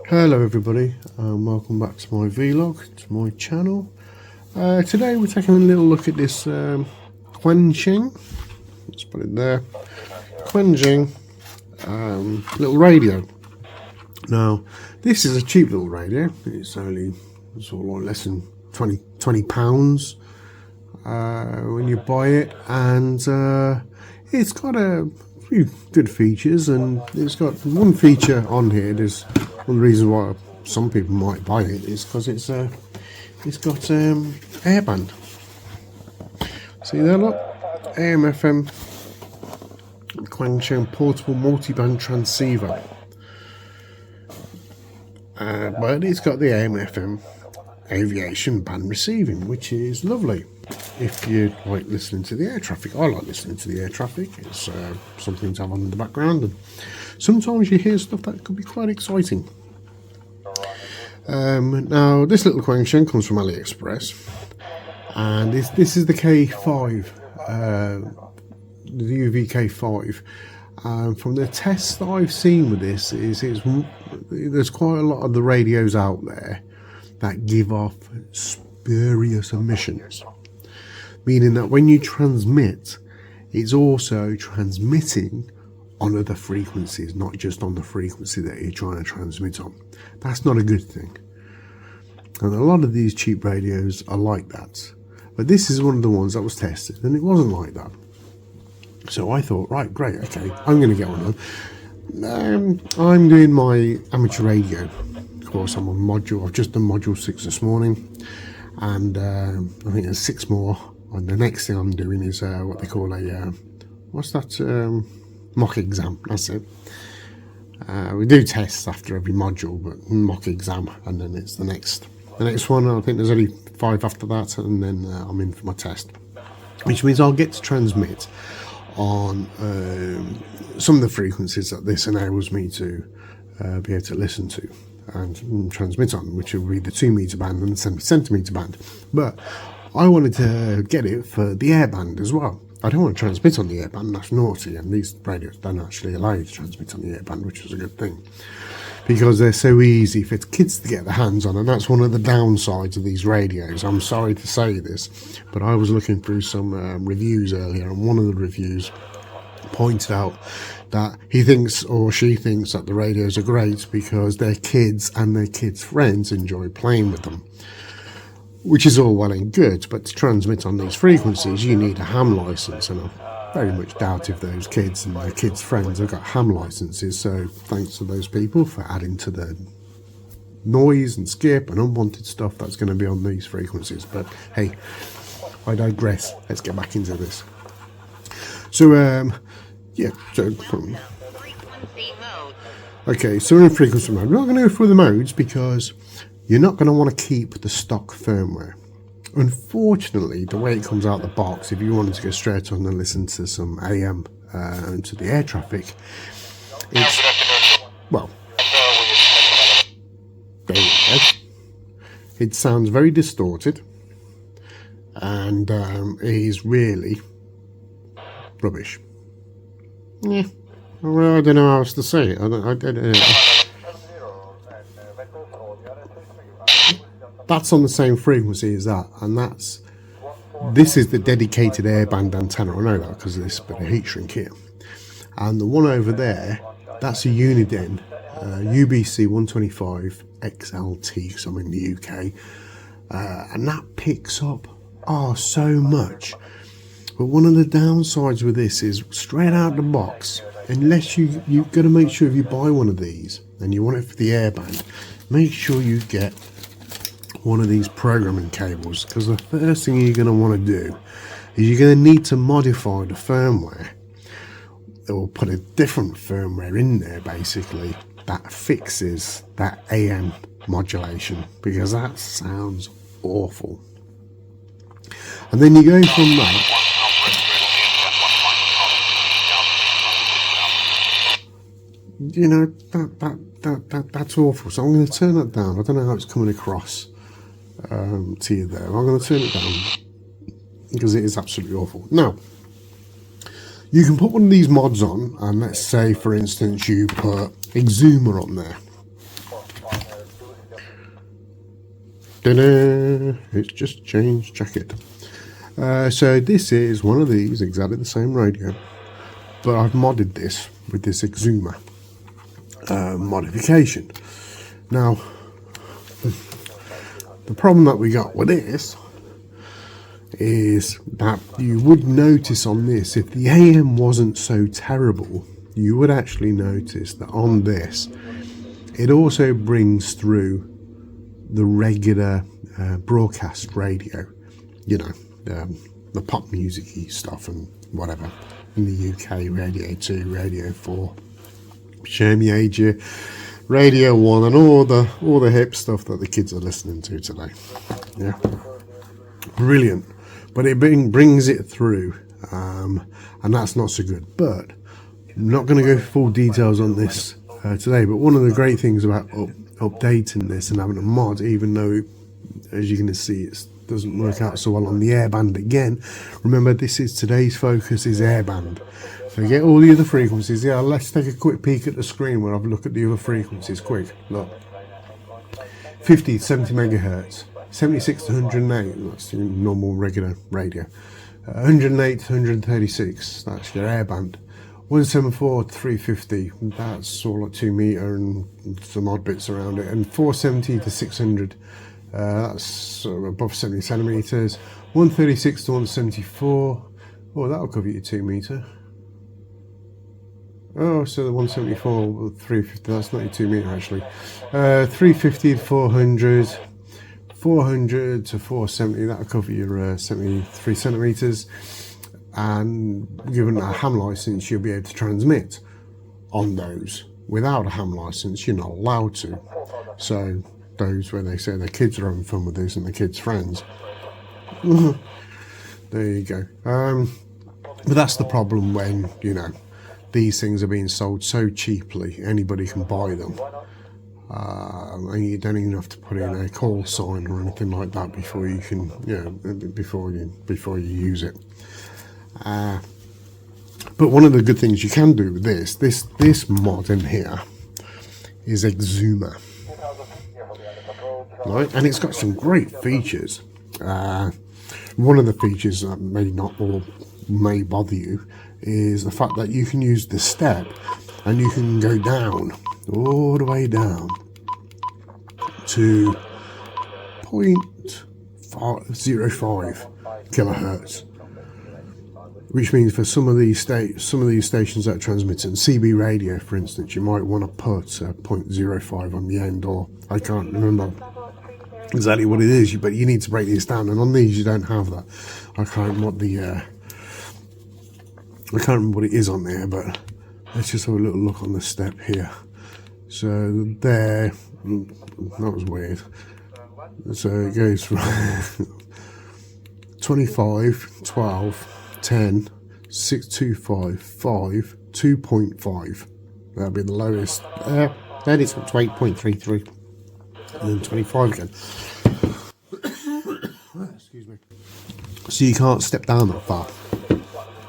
Hello everybody, and welcome back to my vlog, to my channel. Today we're taking a little look at this Quansheng, let's put it there, Quansheng little radio. Now this is a cheap little radio, it's only sort of like less than 20 pounds when you buy it, and it's got a few good features, and it's got one feature on here. There's one reason why some people might buy it is because it's got AIRBAND. See there, look, AM/FM Quansheng portable multiband transceiver, but it's got the AM/FM aviation band receiving, which is lovely if you like listening to the air traffic. I like listening to the air traffic. It's something to have on in the background, and sometimes you hear stuff that could be quite exciting. Now this little Quansheng comes from AliExpress, and this is the K5, the UV K5. From the tests that I've seen with this, there's quite a lot of the radios out there that give off spurious emissions, meaning that when you transmit, it's also transmitting on other frequencies, not just on the frequency that you're trying to transmit on. That's not a good thing, and a lot of these cheap radios are like that, but this is one of the ones that was tested and it wasn't like that. So I thought, right, great, okay, I'm going to get one of them. I'm doing my amateur radio course. I'm on module, I've just done module 6 this morning, and I think there's 6 more, and the next thing I'm doing is what they call a mock exam. That's it. We do tests after every module, but mock exam, and then it's the next one. I think there's only 5 after that, and then I'm in for my test, which means I'll get to transmit on some of the frequencies that this enables me to be able to listen to and transmit on, which will be the 2 meter band and the 70 centimeter band. But I wanted to get it for the airband as well. I don't want to transmit on the airband, that's naughty, and these radios don't actually allow you to transmit on the airband, which is a good thing, because they're so easy for kids to get their hands on, and that's one of the downsides of these radios. I'm sorry to say this, but I was looking through some reviews earlier, and one of the reviews pointed out that he thinks or she thinks that the radios are great because their kids and their kids' friends enjoy playing with them, which is all well and good, but to transmit on these frequencies you need a ham license, and I very much doubt if those kids and their kids' friends have got ham licenses. So thanks to those people for adding to the noise and skip and unwanted stuff that's going to be on these frequencies. But hey, I digress. Let's get back into this. So yeah, okay, so we're in frequency mode. We're not going to go through the modes because you're not going to want to keep the stock firmware. Unfortunately, the way it comes out the box, if you wanted to go straight on and listen to some AM and to the air traffic, it's, well, there you go. It sounds very distorted, and it is really rubbish. Yeah, well, I don't know how else to say it. I don't know. That's on the same frequency as that, and this is the dedicated airband antenna. I know that because of this bit of heat shrink here. And the one over there, that's a Uniden UBC 125 XLT, because I'm in the UK, and that picks up so much. But one of the downsides with this is straight out the box, unless you've got to make sure if you buy one of these and you want it for the airband, make sure you get one of these programming cables, because the first thing you're going to want to do is you're going to need to modify the firmware, or put a different firmware in there basically that fixes that AM modulation, because that sounds awful. And then you go from that, you know, that's awful. So I'm going to turn that down. I don't know how it's coming across to you there. I'm going to turn it down because it is absolutely awful. Now, you can put one of these mods on, and let's say, for instance, you put Exuma on there. It's just changed, check it. So this is one of these, exactly the same radio, but I've modded this with this Exuma modification. Now, the problem that we got with this is that you would notice on this, if the AM wasn't so terrible, you would actually notice that on this, it also brings through the regular broadcast radio, you know, the pop music-y stuff and whatever. In the UK, Radio 2, Radio 4, show me age, Radio 1, and all the hip stuff that the kids are listening to today. Yeah, brilliant. But it brings it through, and that's not so good. But I'm not going to go full details on this today. But one of the great things about updating this and having a mod, even though, as you're going to see, it doesn't work out so well on the airband again. Remember, today's focus is airband. So get all the other frequencies. Yeah, let's take a quick peek at the screen where I've looked at the other frequencies. Quick, look. 50 to 70 megahertz, 76 to 108, that's your normal regular radio. 108 to 136, that's your airband. 174 to 350, that's all like 2 meter and some odd bits around it. And 470 to 600, that's sort of above 70 centimeters. 136 to 174, oh, that'll cover you 2 meter. Oh, so the 174, 350, that's not your 2 meter actually. 350 to 400, 400 to 470, that'll cover your 73 centimeters. And given a ham license, you'll be able to transmit on those. Without a ham license, you're not allowed to. So those where they say their kids are having fun with this and the kids' friends. There you go. But that's the problem when, you know, these things are being sold so cheaply, anybody can buy them. And you don't even have to put in a call sign or anything like that before you can, you know, before you use it. But one of the good things you can do with this mod in here is Exuma, right? And it's got some great features. One of the features that may bother you is the fact that you can use the step and you can go down, all the way down to 0.05 kilohertz, which means for some of these stations that are transmitting CB radio, for instance, you might want to put 0.05 on the end, or I can't remember exactly what it is, but you need to break these down, and on these you don't have that. I can't remember what it is on there, but let's just have a little look on the step here. So there, that was weird. So it goes from 25, 12, 10, 6, 2, 5, 5, 2.5. That'll be the lowest. Then it's up to 8.33. And then 25 again. Excuse me. So you can't step down that far.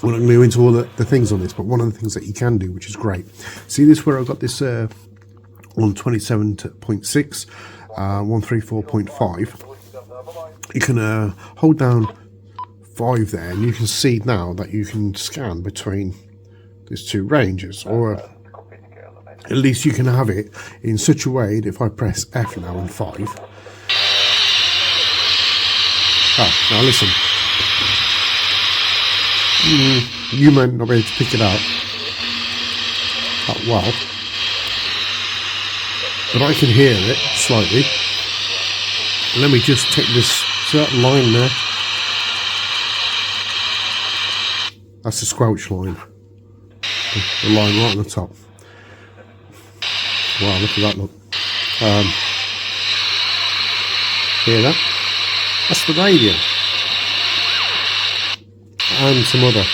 We're not going to go into all the things on this, but one of the things that you can do, which is great. See this where I've got this on 27.6, 134.5. You can hold down 5 there, and you can see now that you can scan between these two ranges, or at least you can have it in such a way that if I press F now and 5. Now listen. You might not be able to pick it out that well, but I can hear it slightly. Let me just take this certain line there. That's the squelch line. The line right on the top. Wow, look at that, look. Hear that? That's the radio. And some other.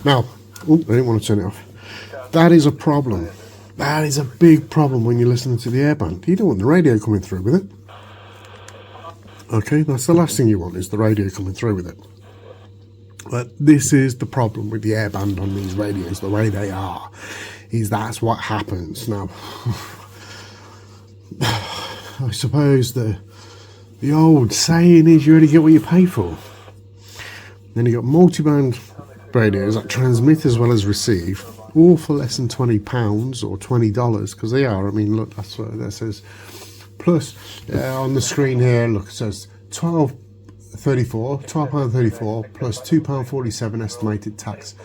Now, I didn't want to turn it off. That is a problem. That is a big problem when you're listening to the airband. You don't want the radio coming through with it. Okay, that's the last thing you want, is the radio coming through with it. But this is the problem with the airband on these radios, the way they are, is that's what happens. Now, I suppose the old saying is you only get what you pay for. Then you got multiband radios that transmit as well as receive, all for less than £20 or $20, because they are. I mean, look, that's what that says. Plus, on the screen here, look, it says £12.34 plus £2.47 estimated tax.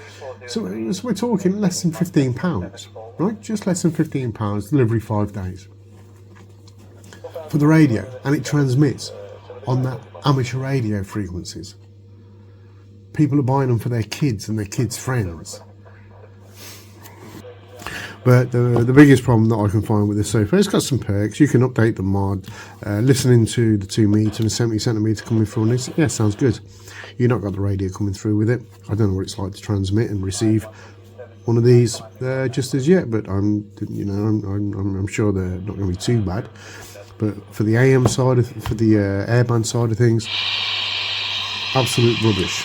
So we're talking less than £15, right? Just less than £15, delivery 5 days for the radio, and it transmits on that amateur radio frequencies. People are buying them for their kids and their kids' friends. But the biggest problem that I can find with this so far, it's got some perks. You can update the mod, listening to the 2 meter and 70 centimeter coming through on this. Yeah, sounds good. You've not got the radio coming through with it. I don't know what it's like to transmit and receive one of these just as yet, but I'm sure they're not going to be too bad. But for the AM side, for the airband side of things, absolute rubbish.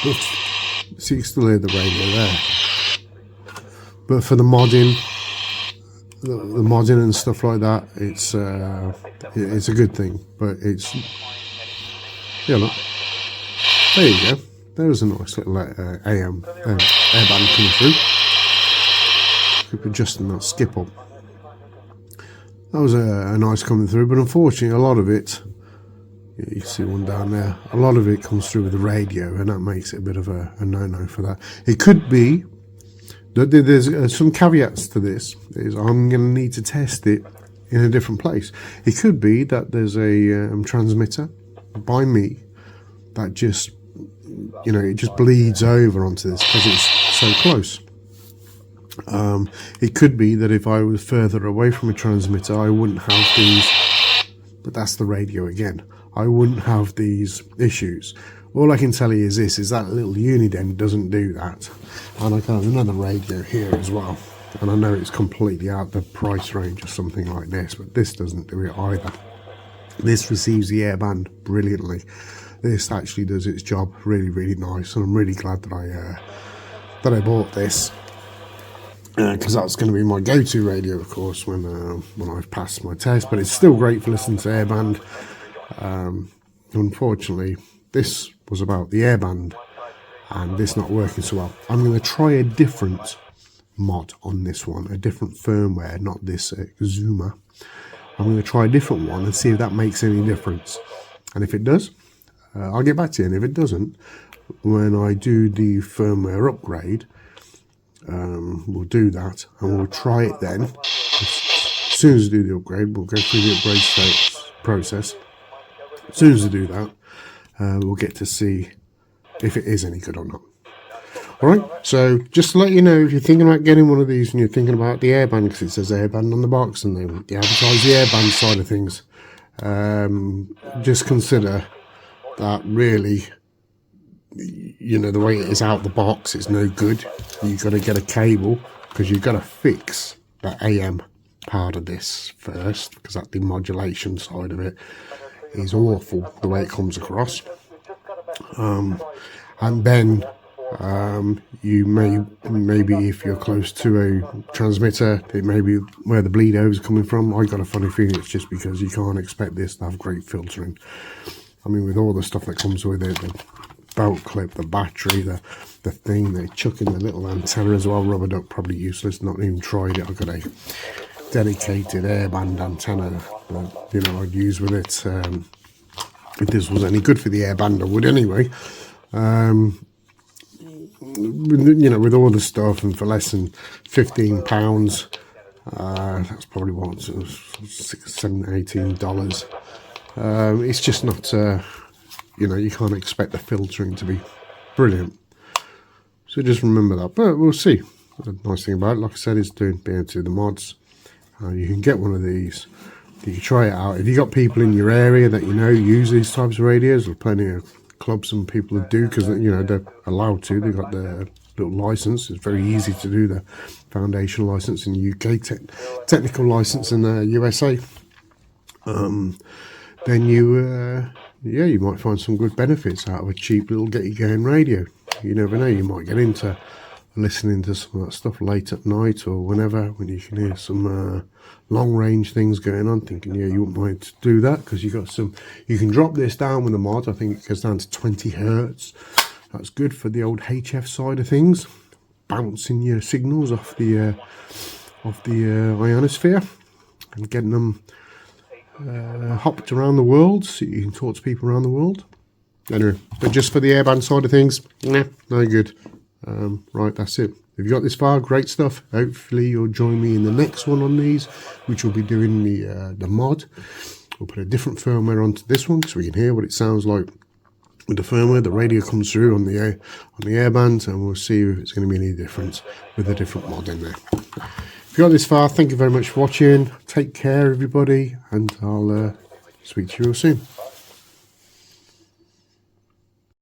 But, so you can still hear the radio there. But for the modding, the modding and stuff like that, it's a good thing. But it's, yeah, look, there you go. There was a nice little AM airband coming through. Keep adjusting that skip up. That was a nice coming through, but unfortunately, a lot of it, you can see one down there, a lot of it comes through with the radio, and that makes it a bit of a no-no for that. It could be that there's some caveats to this. Is I'm going to need to test it in a different place. It could be that there's a transmitter by me that just, it just bleeds over onto this because it's so close. It could be that if I was further away from a transmitter, I wouldn't have these, but that's the radio again. I wouldn't have these issues. All I can tell you is this, is that little Uniden doesn't do that. And I got another radio here as well. And I know it's completely out the price range or something like this, but this doesn't do it either. This receives the airband brilliantly. This actually does its job really, really nice. And I'm really glad that I bought this. Because that's going to be my go-to radio, of course, when I've passed my test. But it's still great for listening to airband. Unfortunately, this was about the airband, and this not working so well. I'm going to try a different mod on this one, a different firmware, not this Zoomer. I'm going to try a different one and see if that makes any difference. And if it does, I'll get back to you. And if it doesn't, when I do the firmware upgrade, we'll do that and we'll try it then. As soon as we do the upgrade, we'll go through the upgrade process. As soon as we do that, we'll get to see if it is any good or not. Alright, so just to let you know, if you're thinking about getting one of these and you're thinking about the airband, because it says airband on the box and they advertise the airband side of things, just consider that really, the way it is out the box, it's no good. You've got to get a cable, because you've got to fix the AM part of this first, because that demodulation side of it is awful, the way it comes across. And then you maybe if you're close to a transmitter, it may be where the bleed over is coming from. I got a funny feeling it's just because you can't expect this to have great filtering. I mean, with all the stuff that comes with it, the belt clip, the battery, the thing, they chuck in the little antenna as well, rubber duck, probably useless, not even tried it. I've got a dedicated airband antenna that I'd use with it. If this was any good for the airband, I would anyway. With all the stuff, and for less than £15, that's probably what, $6, $7, $18. It's just not, you can't expect the filtering to be brilliant. So just remember that. But we'll see. The nice thing about it, like I said, is being able to do the mods. You can get one of these. You can try it out. If you've got people in your area that use these types of radios, there's plenty of clubs and people that do, because they're allowed to. They've got their little license. It's very easy to do the foundation license in the UK, technical license in the USA. Then you might find some good benefits out of a cheap little get-you-going radio. You never know, you might get into listening to some of that stuff late at night or whenever, when you can hear some long range things going on, thinking, yeah, you wouldn't mind to do that, because you got some, you can drop this down with the mod. I think it goes down to 20 hertz. That's good for the old HF side of things, bouncing your signals off the ionosphere and getting them hopped around the world so you can talk to people around the world. Anyway, but just for the airband side of things, nah, no good. Right, that's it. If you got this far, great stuff. Hopefully you'll join me in the next one on these, which will be doing the mod. We'll put a different firmware onto this one so we can hear what it sounds like with the firmware. The radio comes through on the airband, and we'll see if it's going to be any difference with a different mod in there. If you got this far, thank you very much for watching. Take care, everybody, and I'll speak to you all soon.